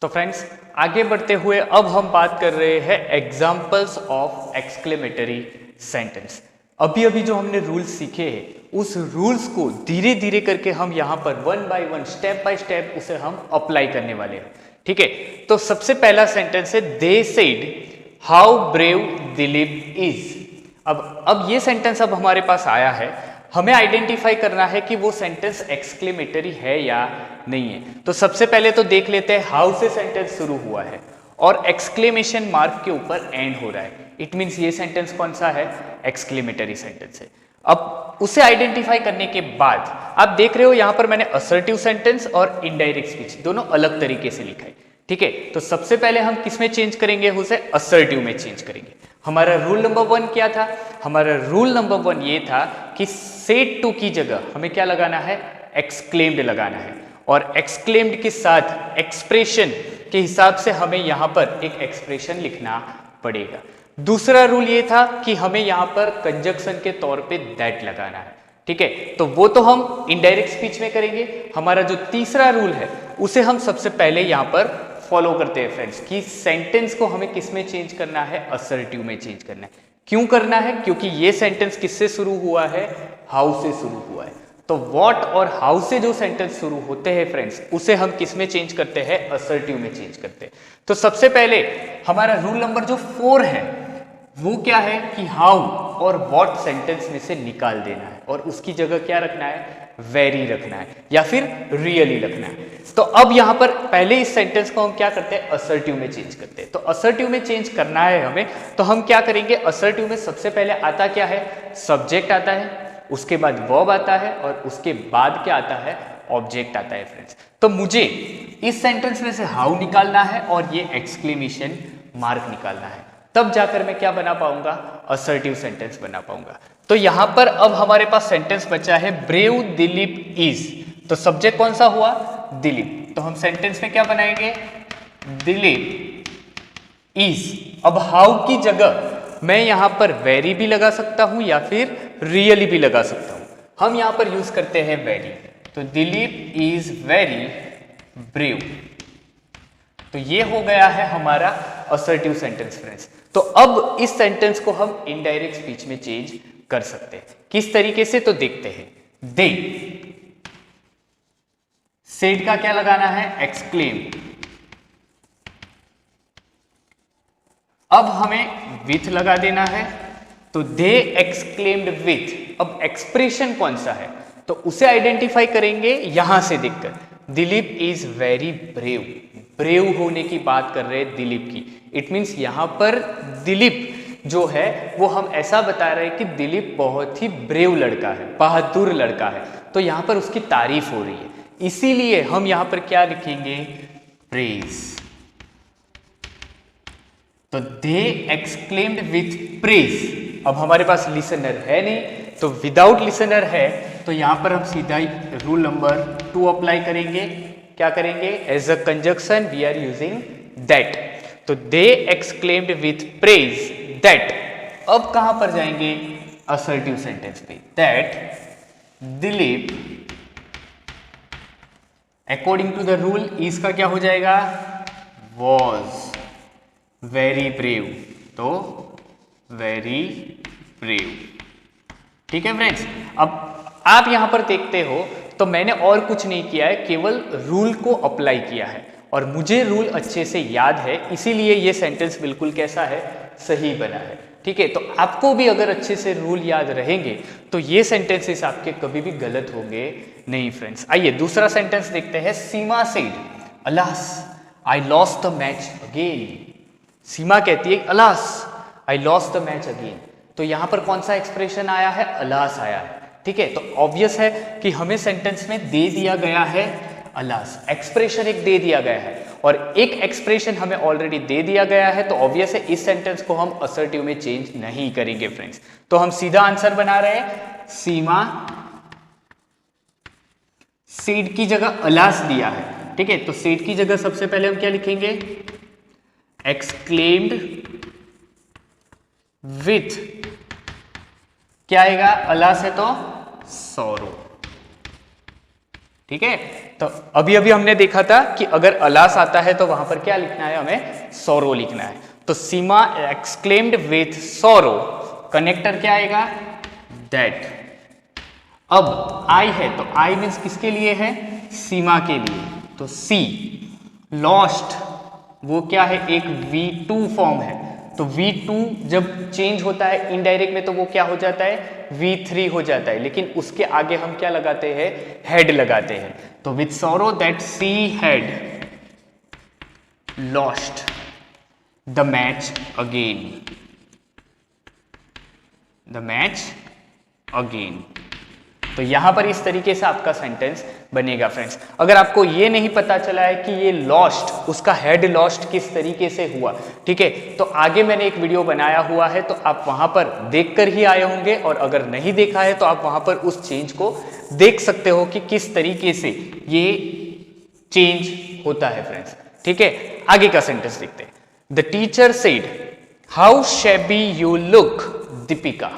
तो फ्रेंड्स आगे बढ़ते हुए अब हम बात कर रहे हैं एग्जाम्पल्स ऑफ एक्सक्लेमेटरी सेंटेंस। अभी अभी जो हमने रूल्स सीखे हैं उस रूल्स को धीरे धीरे करके हम यहाँ पर one by one step by step उसे हम अप्लाई करने वाले हैं। ठीक है, तो सबसे पहला सेंटेंस है they said how brave Dilip is. अब ये सेंटेंस अब हमारे पास आया है, हमें आइडेंटिफाई करना है कि वो सेंटेंस एक्सक्लेमेटरी है या नहीं है। तो सबसे पहले तो देख लेते हैं हाउ से सेंटेंस शुरू हुआ है और एक्सक्लेमेशन मार्क के ऊपर एंड हो रहा है। इट मींस ये सेंटेंस कौन सा है, एक्सक्लेमेटरी सेंटेंस है। अब उसे आइडेंटिफाई करने के बाद आप देख रहे हो यहां पर मैंने असर्टिव सेंटेंस और इनडायरेक्ट स्पीच दोनों अलग तरीके से लिखा है। ठीक है, तो सबसे पहले हम किस में चेंज करेंगे, उसे असर्टिव में चेंज करेंगे। हमारा रूल नंबर 1 क्या था, हमारा रूल नंबर 1 ये था कि सेड टू की जगह हमें क्या लगाना है, एक्सक्लेम्ड लगाना है, और एक्सक्लेम्ड के साथ एक्सप्रेशन के हिसाब से हमें यहां पर एक एक्सप्रेशन लिखना पड़ेगा। दूसरा रूल ये था कि हमें यहां पर कंजक्शन के तौर पे दैट लगाना है। ठीक है, तो वो तो हम इनडायरेक्ट स्पीच में करेंगे। हमारा जो तीसरा रूल है उसे हम सबसे पहले यहां पर फॉलो करते हैं फ्रेंड्स कि सेंटेंस को हमें किस में चेंज करना है, असर्टिव में चेंज करना है। क्यों करना है, क्योंकि ये सेंटेंस किससे शुरू हुआ है, हाउ से शुरू हुआ है। तो व्हाट और हाउ से जो सेंटेंस शुरू होते हैं फ्रेंड्स उसे हम किस में चेंज करते हैं, असर्टिव में चेंज करते हैं। तो सबसे पहले हमारा रूल नंबर जो 4 है वो क्या है कि हाउ और व्हाट सेंटेंस में से निकाल देना है और उसकी जगह क्या रखना है, वेरी रखना है या फिर रियली रखना है। तो अब यहां पर पहले इस सेंटेंस को हम क्या करते हैं, असर्टिव में चेंज करते हैं। तो असर्टिव में चेंज करना है हमें, तो हम क्या करेंगे, असर्टिव में सबसे पहले आता क्या है, सब्जेक्ट आता है, उसके बाद वर्ब आता है और उसके बाद क्या आता है, ऑब्जेक्ट आता है फ्रेंड्स। तो मुझे इस सेंटेंस में से हाउ निकालना है और ये एक्सक्लेमेशन मार्क निकालना है, तब जाकर मैं क्या बना पाऊंगा, असर्टिव सेंटेंस बना पाऊंगा। तो यहां पर अब हमारे पास सेंटेंस बचा है ब्रेव दिलीप इज। तो सब्जेक्ट कौन सा हुआ, दिलीप। तो हम सेंटेंस में क्या बनाएंगे, दिलीप इज। अब हाउ की जगह मैं यहां पर वेरी भी लगा सकता हूं या फिर रियली भी लगा सकता हूं। हम यहां पर यूज करते हैं वेरी। तो दिलीप इज वेरी ब्रेव। तो ये हो गया है हमारा असर्टिव सेंटेंस फ्रेंड्स। तो अब इस सेंटेंस को हम इनडायरेक्ट स्पीच में चेंज कर सकते हैं। किस तरीके से, तो देखते हैं। दे सेड का क्या लगाना है, एक्सक्लेम। अब हमें विथ लगा देना है, तो दे एक्सक्लेम्ड विथ। अब एक्सप्रेशन कौन सा है तो उसे आइडेंटिफाई करेंगे यहां से देखकर। Dilip is very brave, brave होने की बात कर रहे हैं दिलीप की। इट मींस यहां पर दिलीप जो है वो हम ऐसा बता रहे हैं कि दिलीप बहुत ही ब्रेव लड़का है, बहादुर लड़का है। तो यहां पर उसकी तारीफ हो रही है, इसीलिए हम यहां पर क्या लिखेंगे, प्रेज। तो दे एक्सक्लेम्ड विथ प्रेज। अब हमारे पास लिसनर है नहीं, तो विदाउट लिसनर है तो यहां पर हम सीधा ही रूल नंबर 2 अप्लाई करेंगे। क्या करेंगे, as a conjunction we are using that. तो they exclaimed with praise that. अब कहां पर जाएंगे, असर्टिव सेंटेंस पे। That Dilip according to the rule is का क्या हो जाएगा, वॉज वेरी ब्रेव। तो वेरी ब्रेव। ठीक है फ्रेंड्स, अब आप यहां पर देखते हो तो मैंने और कुछ नहीं किया है, केवल रूल को अप्लाई किया है और मुझे रूल अच्छे से याद है, इसीलिए ये सेंटेंस बिल्कुल कैसा है, सही बना है। ठीक है, तो आपको भी अगर अच्छे से रूल याद रहेंगे तो ये सेंटेंसेस आपके कभी भी गलत होंगे नहीं फ्रेंड्स। आइए दूसरा सेंटेंस देखते हैं। Seema said alas I lost the match again. Seema कहती है alas I lost the match again. तो यहां पर कौन सा एक्सप्रेशन आया है, अलास आया है। ठीक है, तो ऑब्वियस है कि हमें सेंटेंस में दे दिया गया है अलास, एक्सप्रेशन एक दे दिया गया है और एक एक्सप्रेशन हमें ऑलरेडी दे दिया गया है। तो ऑब्वियस है इस सेंटेंस को हम असर्टिव में चेंज नहीं करेंगे फ्रेंड्स। तो हम सीधा आंसर बना रहे हैं, सीमा सेड की जगह अलास दिया है। ठीक है, तो सेड की जगह सबसे पहले हम क्या लिखेंगे, एक्सक्लेम्ड विथ क्या आएगा, अलास है तो सॉरो। ठीक है, तो अभी अभी हमने देखा था कि अगर अलास आता है तो वहां पर क्या लिखना है, हमें सोरो लिखना है। तो सीमा एक्सक्लेम्ड विथ सोरो, कनेक्टर क्या आएगा, दैट। अब आई है तो आई मीन्स किसके लिए है, सीमा के लिए, तो सी। लॉस्ट वो क्या है, एक V2 फॉर्म है, तो V2 जब चेंज होता है इनडायरेक्ट में तो वो क्या हो जाता है, V3 हो जाता है, लेकिन उसके आगे हम क्या लगाते हैं, हेड लगाते हैं। तो विथ सोरो that she had lost the match again, the match again. तो यहां पर इस तरीके से आपका सेंटेंस बनेगा फ्रेंड्स। अगर आपको ये नहीं पता चला है कि ये लॉस्ट, उसका हेड लॉस्ट किस तरीके से हुआ, ठीक है, तो आगे मैंने एक वीडियो बनाया हुआ है, तो आप वहां पर देखकर ही आए होंगे, और अगर नहीं देखा है तो आप वहां पर उस चेंज को देख सकते हो कि किस तरीके से ये चेंज होता है फ्रेंड्स। ठीक है, आगे का सेंटेंस देखते हैं। The teacher said how shabby you look Deepika,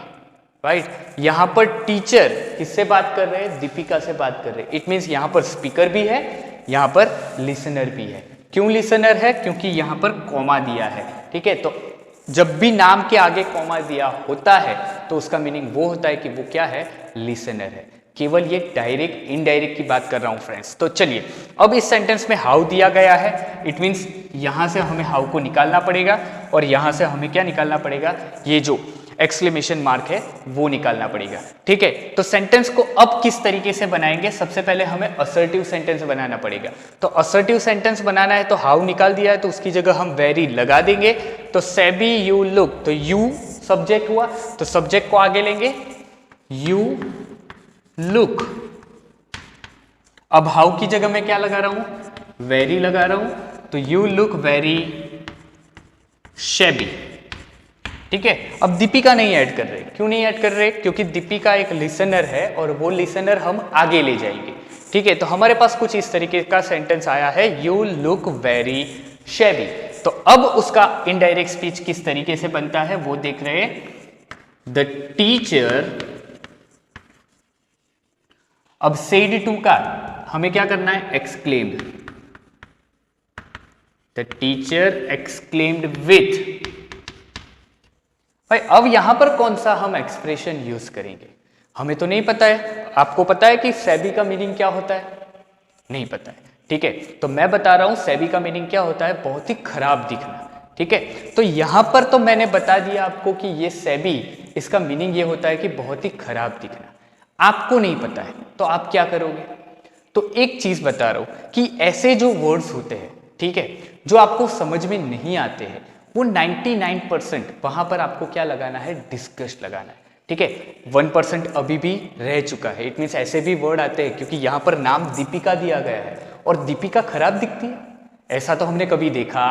right. यहां पर टीचर किससे बात कर रहे हैं, दीपिका से बात कर रहे हैं। इट मीन्स यहां पर स्पीकर भी है, यहां पर लिसनर भी है। क्यों लिसनर है, क्योंकि यहां पर कॉमा दिया है। ठीक है, तो जब भी नाम के आगे कॉमा दिया होता है तो उसका मीनिंग वो होता है कि वो क्या है, लिसनर है। केवल ये डायरेक्ट इनडायरेक्ट की बात कर रहा हूं फ्रेंड्स। तो चलिए, अब इस सेंटेंस में हाउ दिया गया है, इट मीन्स यहां से हमें हाउ को निकालना पड़ेगा, और यहां से हमें क्या निकालना पड़ेगा, ये जो एक्सक्लेमेशन मार्क है वो निकालना पड़ेगा। ठीक है, तो सेंटेंस को अब किस तरीके से बनाएंगे, सबसे पहले हमें असर्टिव सेंटेंस बनाना पड़ेगा। तो असर्टिव सेंटेंस बनाना है तो हाउ निकाल दिया है, तो उसकी जगह हम वेरी लगा देंगे। तो सेबी यू लुक, तो यू सब्जेक्ट हुआ, तो सब्जेक्ट को आगे लेंगे, यू लुक। अब हाउ की जगह मैं क्या लगा रहा हूं, वेरी लगा रहा हूं, तो यू लुक वेरी शैबी। ठीक है, अब दीपिका नहीं ऐड कर रहे। क्यों नहीं ऐड कर रहे, क्योंकि दीपिका एक लिसनर है और वो लिसनर हम आगे ले जाएंगे। ठीक है, तो हमारे पास कुछ इस तरीके का सेंटेंस आया है, यू लुक वेरी शैबी। तो अब उसका इनडायरेक्ट स्पीच किस तरीके से बनता है वो देख रहे हैं। द टीचर, अब सेड टू का हमें क्या करना है, exclaimed. The teacher exclaimed with, भाई अब यहां पर कौन सा हम एक्सप्रेशन यूज करेंगे, हमें तो नहीं पता है। आपको पता है कि सेबी का मीनिंग क्या होता है, नहीं पता है। ठीक है, तो मैं बता रहा हूं सेबी का मीनिंग क्या होता है, बहुत ही खराब दिखना। ठीक है, तो यहां पर तो मैंने बता दिया आपको कि ये सेबी, इसका मीनिंग ये होता है कि बहुत ही खराब दिखना। आपको नहीं पता है तो आप क्या करोगे, तो एक चीज बता रहा हूं कि ऐसे जो वर्ड्स होते हैं, ठीक है, जो आपको समझ में नहीं आते हैं, वो 99% वहां पर आपको क्या लगाना है, डिस्कस्ट लगाना है। ठीक है, 1% अभी भी रह चुका है। इट मीन्स ऐसे भी वर्ड आते हैं, क्योंकि यहां पर नाम दीपिका दिया गया है और दीपिका खराब दिखती है, ऐसा तो हमने कभी देखा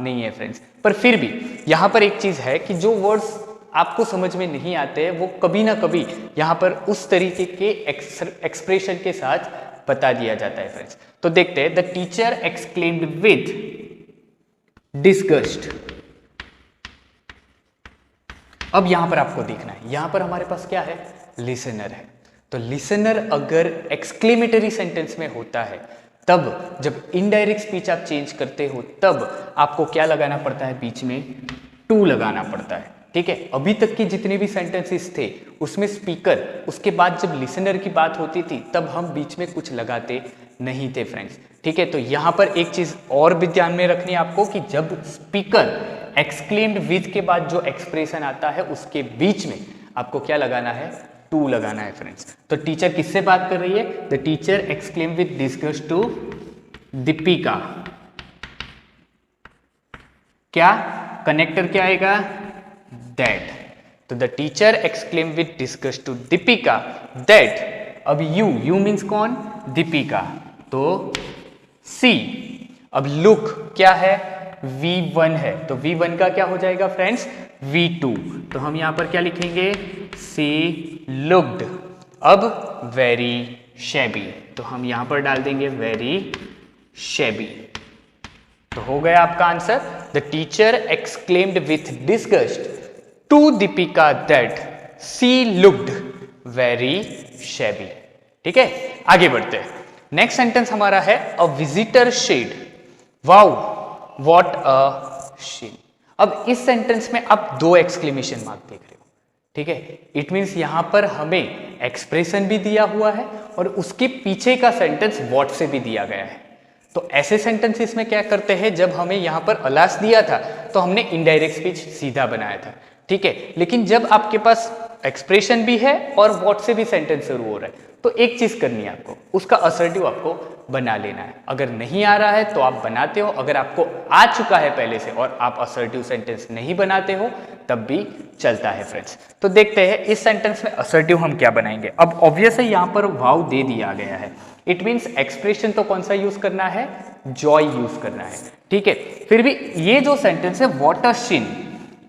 नहीं है फ्रेंड्स। पर फिर भी यहां पर एक चीज है कि जो वर्ड्स आपको समझ में नहीं आते हैं वो कभी ना कभी यहां पर उस तरीके के एक्सप्रेशन के साथ बता दिया जाता है फ्रेंड्स। तो देखते हैं, the teacher exclaimed with disgust. अब यहां पर आपको देखना है, यहां पर हमारे पास क्या है, लिसनर है। तो लिसनर अगर एक्सक्लेमेटरी सेंटेंस में होता है, तब जब इनडायरेक्ट स्पीच आप चेंज करते हो तब आपको क्या लगाना पड़ता है, बीच में टू लगाना पड़ता है। ठीक है, अभी तक की जितने भी सेंटेंसेस थे उसमें स्पीकर, उसके बाद जब लिसनर की बात होती थी तब हम बीच में कुछ लगाते नहीं थे फ्रेंड्स। ठीक है, तो यहां पर एक चीज और भी ध्यान में रखनी है आपको कि जब स्पीकर एक्सक्लेम्ड विथ के बाद जो एक्सप्रेशन आता है उसके बीच में आपको क्या लगाना है, टू लगाना है फ्रेंड्स। तो टीचर किससे बात कर रही है, the teacher exclaim with disgust to Deepika. क्या कनेक्टर क्या आएगा, दैट। तो the teacher exclaim with disgust to Deepika that. अब यू मीन्स कौन, दीपिका, तो सी। अब लुक क्या है, V1 है, तो V1 का क्या हो जाएगा फ्रेंड्स, V2। तो हम यहां पर क्या लिखेंगे, सी लुक्ड। अब वेरी शैबी, तो हम यहां पर डाल देंगे वेरी शैबी। तो हो गया आपका answer, the teacher exclaimed with disgust to Deepika that she looked very shabby. ठीक है, आगे बढ़ते हैं। नेक्स्ट सेंटेंस हमारा है a visitor said, wow what a scene. अब इस सेंटेंस में आप दो एक्सक्लेमेशन मार्क देख रहे हो, ठीक है। इट मीन्स यहां पर हमें एक्सप्रेशन भी दिया हुआ है और उसके पीछे का सेंटेंस व्हाट से भी दिया गया है। तो ऐसे सेंटेंसेस में क्या करते हैं, जब हमें यहां पर अलास दिया था तो हमने इनडायरेक्ट स्पीच सीधा बनाया था, ठीक है। लेकिन जब आपके पास एक्सप्रेशन भी है और व्हाट से भी सेंटेंस शुरू हो रहा है, तो एक चीज करनी है आपको, उसका असर्टिव आपको बना लेना है। अगर नहीं आ रहा है तो आप बनाते हो, अगर आपको आ चुका है पहले से और आप असर्टिव सेंटेंस नहीं बनाते हो तब भी चलता है फ्रेंड्स। तो देखते हैं इस सेंटेंस में असर्टिव हम क्या बनाएंगे। अब ऑब्वियस है यहां पर वाव दे दिया गया है, इट मीन्स एक्सप्रेशन तो कौन सा यूज करना है, जॉय यूज करना है, ठीक है। फिर भी ये जो सेंटेंस है व्हाट अ शीन,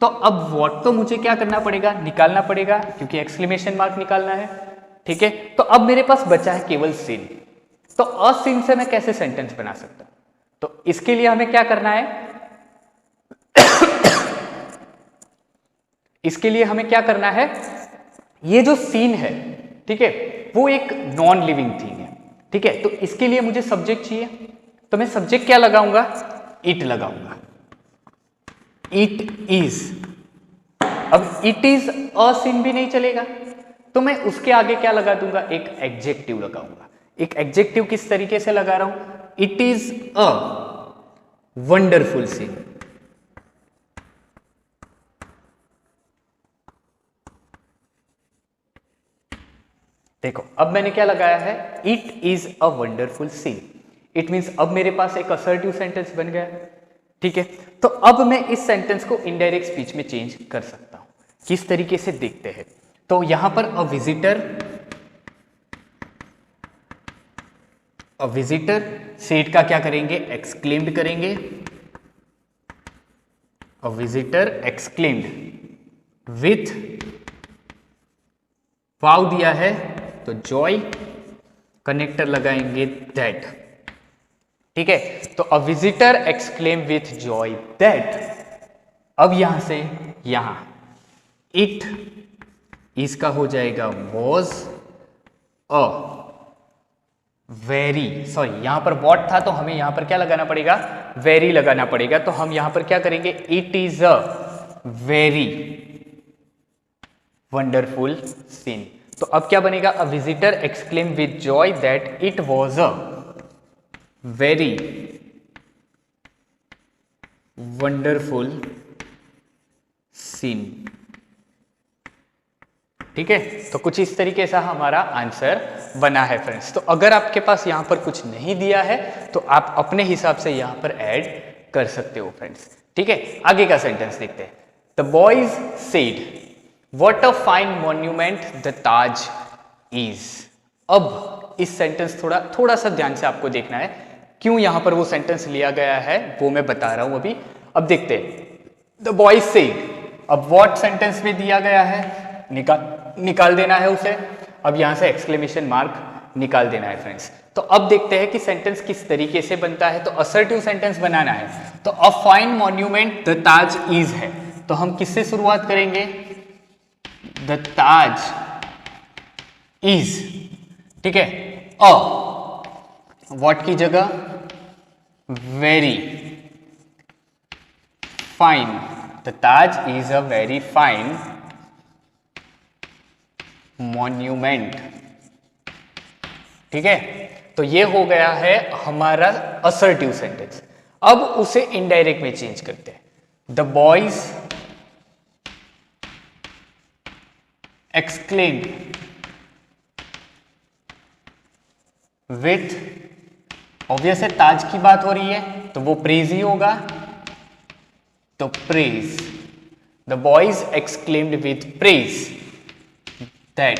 तो अब व्हाट तो मुझे क्या करना पड़ेगा, निकालना पड़ेगा, क्योंकि एक्सक्लेमेशन मार्क निकालना है, ठीक है। तो अब मेरे पास बचा है केवल सीन। तो अ सीन से मैं कैसे सेंटेंस बना सकता हूं, तो इसके लिए हमें क्या करना है इसके लिए हमें क्या करना है, ये जो सीन है, ठीक है, वो एक नॉन लिविंग थिंग है, ठीक है। तो इसके लिए मुझे सब्जेक्ट चाहिए, तो मैं सब्जेक्ट क्या लगाऊंगा, इट लगाऊंगा, इट इज। अब इट इज अ सीन भी नहीं चलेगा, तो मैं उसके आगे क्या लगा दूंगा, एक एडजेक्टिव लगाऊंगा। एक एडजेक्टिव किस तरीके से लगा रहा हूं, it is a wonderful scene. देखो अब मैंने क्या लगाया है, it is a wonderful scene. It means अब मेरे पास एक असर्टिव सेंटेंस बन गया, ठीक है। तो अब मैं इस सेंटेंस को इनडायरेक्ट स्पीच में चेंज कर सकता हूं, किस तरीके से देखते हैं। तो यहां पर अ विजिटर सेड का क्या करेंगे, एक्सक्लेम्ड करेंगे, अ विजिटर एक्सक्लेम्ड विथ वाव दिया है तो जॉय, कनेक्टर लगाएंगे दैट, ठीक है। तो अ visitor exclaim with joy that. अब यहां से यहां इट इसका हो जाएगा वॉज अ वेरी, सॉरी यहां पर वॉट था तो हमें यहां पर क्या लगाना पड़ेगा, वेरी लगाना पड़ेगा। तो हम यहां पर क्या करेंगे, it is a very wonderful scene. तो अब क्या बनेगा, a visitor exclaim with joy that it was a very wonderful scene, ठीक है। तो कुछ इस तरीके से हमारा आंसर बना है फ्रेंड्स। तो अगर आपके पास यहां पर कुछ नहीं दिया है तो आप अपने हिसाब से यहां पर ऐड कर सकते हो फ्रेंड्स, ठीक है। आगे का सेंटेंस देखते हैं। The boys said what a fine monument the Taj is. अब इस सेंटेंस थोड़ा सा ध्यान से आपको देखना है, क्यों यहां पर वो सेंटेंस लिया गया है वो मैं बता रहा हूं अभी। अब देखते हैं, द बॉयज सेड, अब व्हाट सेंटेंस में दिया गया है, निकाल देना है उसे। अब यहां से एक्सक्लेमेशन मार्क निकाल देना है फ्रेंड्स। तो अब देखते हैं कि सेंटेंस किस तरीके से बनता है। तो असर्टिव सेंटेंस बनाना है, तो a fine monument the Taj is है, तो हम किससे शुरुआत करेंगे, द ताज इज, ठीक है। अ व्हाट की जगह very fine, the Taj is a very fine monument, ठीक है। तो ये हो गया है हमारा असर्टिव सेंटेंस। अब उसे इनडायरेक्ट में चेंज करते हैं, the boys exclaim with, obvious है ताज की बात हो रही है तो वो प्रेज ही होगा, तो praise, the boys exclaimed with praise that,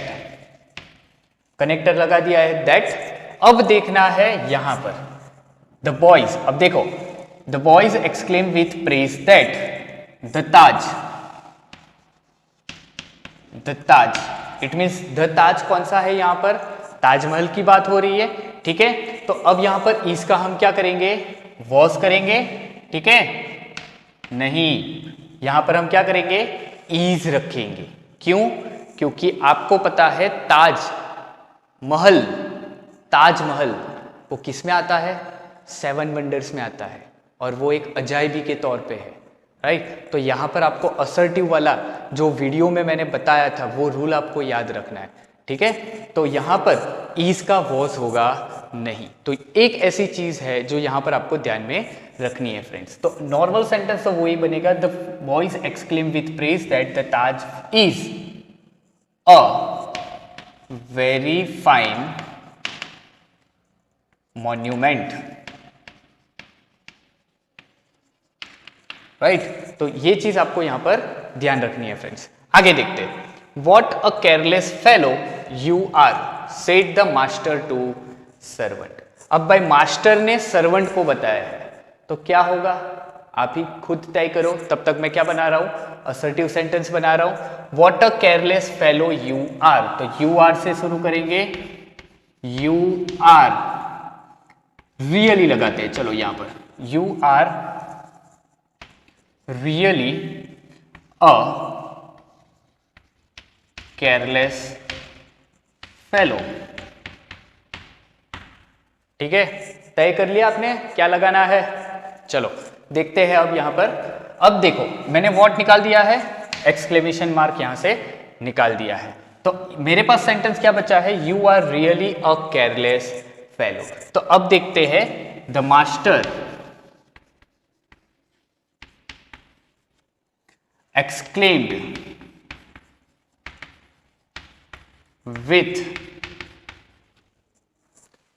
connector लगा दिया है दैट। अब देखना है यहां पर द बॉयज, अब देखो the boys exclaim with praise that the Taj, the Taj, it means the Taj कौन सा है, यहां पर ताजमहल की बात हो रही है, ठीक है। तो अब यहां पर इसका हम क्या करेंगे, वॉज करेंगे, ठीक है। नहीं, यहां पर हम क्या करेंगे, इज रखेंगे। क्यों, क्योंकि आपको पता है ताज महल, ताजमहल वो किस में आता है? 7 वंडर्स में आता है और वो एक अजायबी के तौर पे है, राइट। तो यहाँ पर आपको असर्टिव वाला जो वीडियो में मैंने बताया था वो रूल आपको याद रखना है, ठीक है। तो यहाँ पर ईज का वॉज होगा नहीं, तो एक ऐसी चीज है जो यहाँ पर आपको ध्यान में रखनी है फ्रेंड्स। तो नॉर्मल सेंटेंस तो वही बनेगा, the boys exclaim with praise that the Taj is a very fine monument, right. तो ये चीज आपको यहां पर ध्यान रखनी है फ्रेंड्स। आगे देखते हैं। What a careless fellow you are, said the master to servant. अब भाई मास्टर ने सर्वेंट को बताया है तो क्या होगा, आप ही खुद तय करो। तब तक मैं क्या बना रहा हूं, असर्टिव सेंटेंस बना रहा हूं। What a careless fellow you are, तो यू आर से शुरू करेंगे। यू आर रियली लगाते हैं, चलो यहां पर you are really a careless fellow, ठीक है। तय कर लिया आपने क्या लगाना है। चलो देखते हैं अब यहां पर। अब देखो मैंने व्हाट निकाल दिया है, एक्सक्लेमेशन मार्क यहां से निकाल दिया है, तो मेरे पास सेंटेंस क्या बचा है, you are really a careless fellow. तो अब देखते हैं, द मास्टर exclaimed with,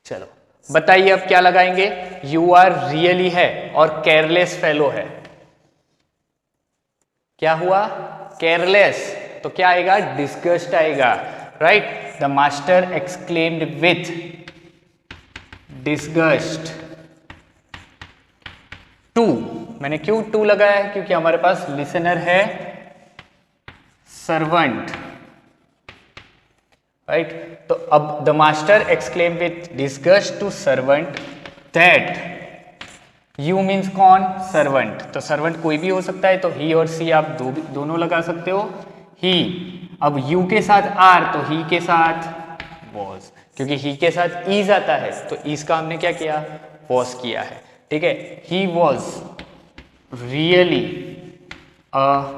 चलो बताइए अब क्या लगाएंगे। यू आर रियली है और केयरलेस फेलो है, क्या हुआ, केयरलेस, तो क्या आएगा, डिस्गस्ट आएगा, right. The master exclaimed with disgust to, मैंने क्यों टू लगाया है, क्योंकि हमारे पास लिसनर है सर्वेंट, राइट। तो अब the master exclaim with disgust to servant that, you means कौन, सर्वेंट, तो सर्वेंट कोई भी हो सकता है, तो ही और सी आप दोनों लगा सकते हो। ही, अब यू के साथ आर, तो ही के साथ वॉज, क्योंकि ही के साथ ईज आता है, तो ईज का हमने क्या किया, वॉज किया है, ठीक है। He was really a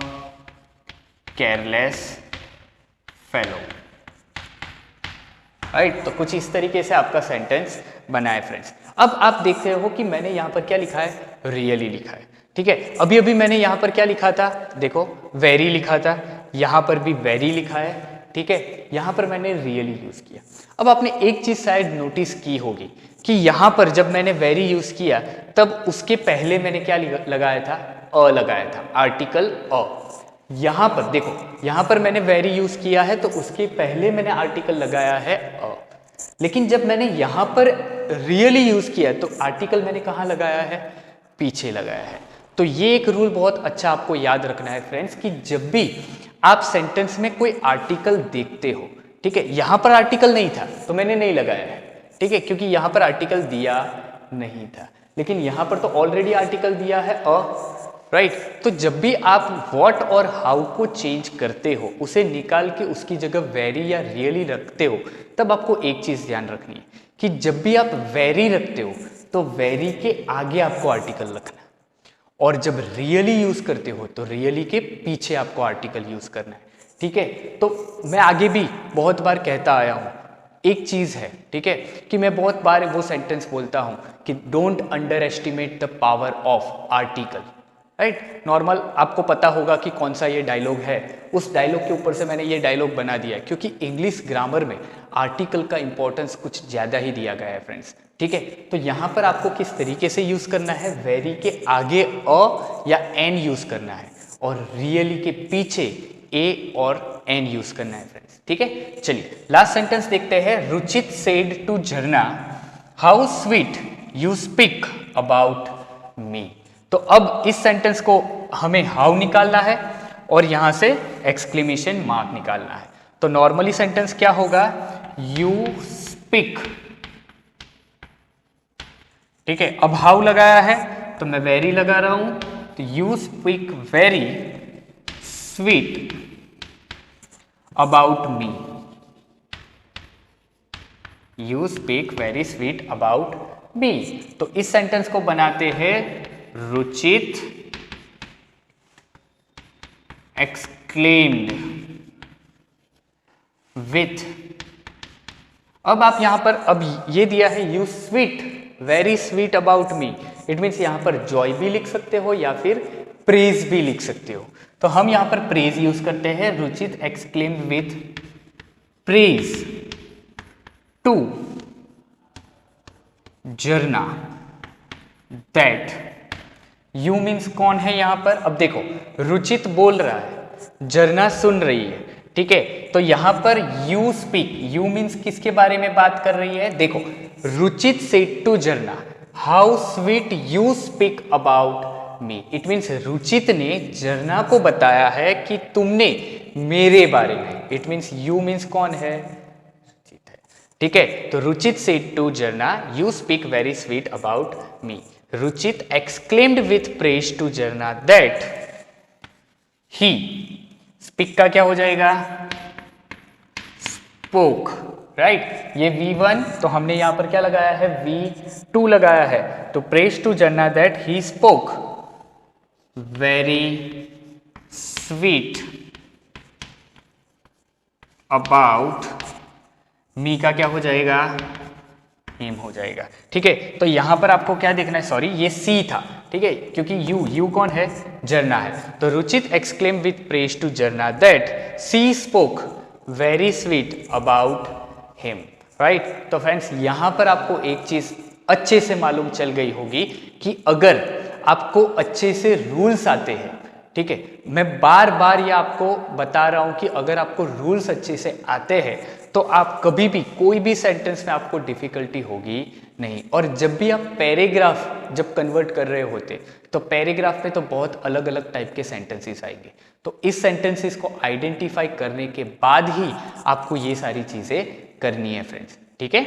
careless fellow, right. तो कुछ इस तरीके से आपका सेंटेंस बना है फ्रेंड्स। अब आप देखते हो कि मैंने यहां पर क्या लिखा है, रियली लिखा है, ठीक है। अभी अभी मैंने यहां पर क्या लिखा था, देखो वेरी लिखा था, यहां पर भी वेरी लिखा है, ठीक है। यहां पर मैंने रियली यूज किया। अब आपने एक चीज शायद नोटिस की होगी कि यहां पर जब मैंने वेरी यूज किया तब उसके पहले मैंने क्या लगाया था, अ लगाया था, आर्टिकल अ। यहां पर देखो, यहां पर मैंने वेरी यूज किया है तो उसके पहले मैंने आर्टिकल लगाया है अ, लेकिन जब मैंने यहां पर रियली यूज किया तो आर्टिकल मैंने कहां लगाया है, पीछे लगाया है। तो ये एक रूल बहुत अच्छा आपको याद रखना है फ्रेंड्स, कि जब भी आप सेंटेंस में कोई आर्टिकल देखते हो, ठीक है, यहां पर आर्टिकल नहीं था तो मैंने नहीं लगाया है, ठीक है, क्योंकि यहां पर आर्टिकल दिया नहीं था, लेकिन यहां पर तो ऑलरेडी आर्टिकल दिया है अ, राइट। तो जब भी आप व्हाट और हाउ को चेंज करते हो, उसे निकाल के उसकी जगह वेरी या रियली रखते हो, तब आपको एक चीज ध्यान रखनी है कि जब भी आप वेरी रखते हो तो वेरी के आगे आपको आर्टिकल रखना है, और जब रियली यूज करते हो तो रियली के पीछे आपको आर्टिकल यूज करना है, ठीक है। तो मैं आगे भी बहुत बार कहता आया हूं, एक चीज है, ठीक है, कि मैं बहुत बार वो सेंटेंस बोलता हूं कि don't under estimate the power of article, right. Normal आपको पता होगा कि कौन सा ये डायलॉग है, उस डायलॉग के ऊपर से मैंने ये डायलॉग बना दिया है, क्योंकि इंग्लिश ग्रामर में आर्टिकल का इंपॉर्टेंस कुछ ज्यादा ही दिया गया है फ्रेंड्स, ठीक है। तो यहां पर आपको किस तरीके से यूज करना है, वेरी के आगे अ या एन यूज करना है, और रियली के पीछे ए और एन यूज करना है फ्रेंड्स, ठीक है। चलिए लास्ट सेंटेंस देखते हैं। रुचित सेड टू झरना, how sweet you speak about मी। तो अब इस सेंटेंस को हमें हाउ निकालना है और यहां से एक्सक्लेमेशन मार्क निकालना है। तो नॉर्मली सेंटेंस क्या होगा, यू स्पीक, ठीक है। अब हाउ लगाया है तो मैं वेरी लगा रहा हूं, तो you speak very sweet about me, you speak very sweet about मी। तो इस सेंटेंस को बनाते हैं रुचित एक्सक्लेम्ड विथ, अब आप यहां पर अब ये दिया है you sweet very sweet about me, it means यहां पर जॉय भी लिख सकते हो या फिर प्रेज भी लिख सकते हो। तो हम यहां पर प्रेज यूज करते हैं, Ruchit exclaimed with praise to Jarna that, you means कौन है यहां पर, अब देखो रुचित बोल रहा है, जर्ना सुन रही है, ठीक है। तो यहां पर यू स्पीक, यू मीन्स किसके बारे में बात कर रही है, देखो Ruchit said to Jarna how sweet you speak about me, it means Ruchit ने जर्ना को बताया है कि तुमने मेरे बारे में, इट मीन्स यू मीन्स कौन है, रुचित है, ठीक है। तो Ruchit said to Jarna you speak very sweet about me, Ruchit exclaimed with praise to Jarna that he, speak का क्या हो जाएगा, स्पोक, राइट। ये V1 तो हमने यहां पर क्या लगाया है, V2 लगाया है, तो praise to Jarna that he spoke very sweet about me का क्या हो जाएगा, हिम हो जाएगा, ठीक है। तो यहां पर आपको क्या देखना है, सॉरी ये सी था, ठीक है, क्योंकि यू कौन है, जर्ना है। तो Ruchit exclaim with praise to Jarna that she spoke very sweet about him, right. तो फ्रेंड्स यहां पर आपको एक चीज अच्छे से मालूम चल गई होगी कि अगर आपको अच्छे से रूल्स आते हैं, ठीक है, मैं बार बार ये आपको बता रहा हूं कि अगर आपको रूल्स अच्छे से आते हैं तो आप कभी भी कोई भी सेंटेंस में आपको डिफिकल्टी होगी नहीं। और जब भी आप पैराग्राफ जब कन्वर्ट कर रहे होते तो पैराग्राफ में तो बहुत अलग अलग टाइप के सेंटेंसेस आएंगे, तो इस सेंटेंसेस को आइडेंटिफाई करने के बाद ही आपको ये सारी चीजें करनी है फ्रेंड्स, ठीक है।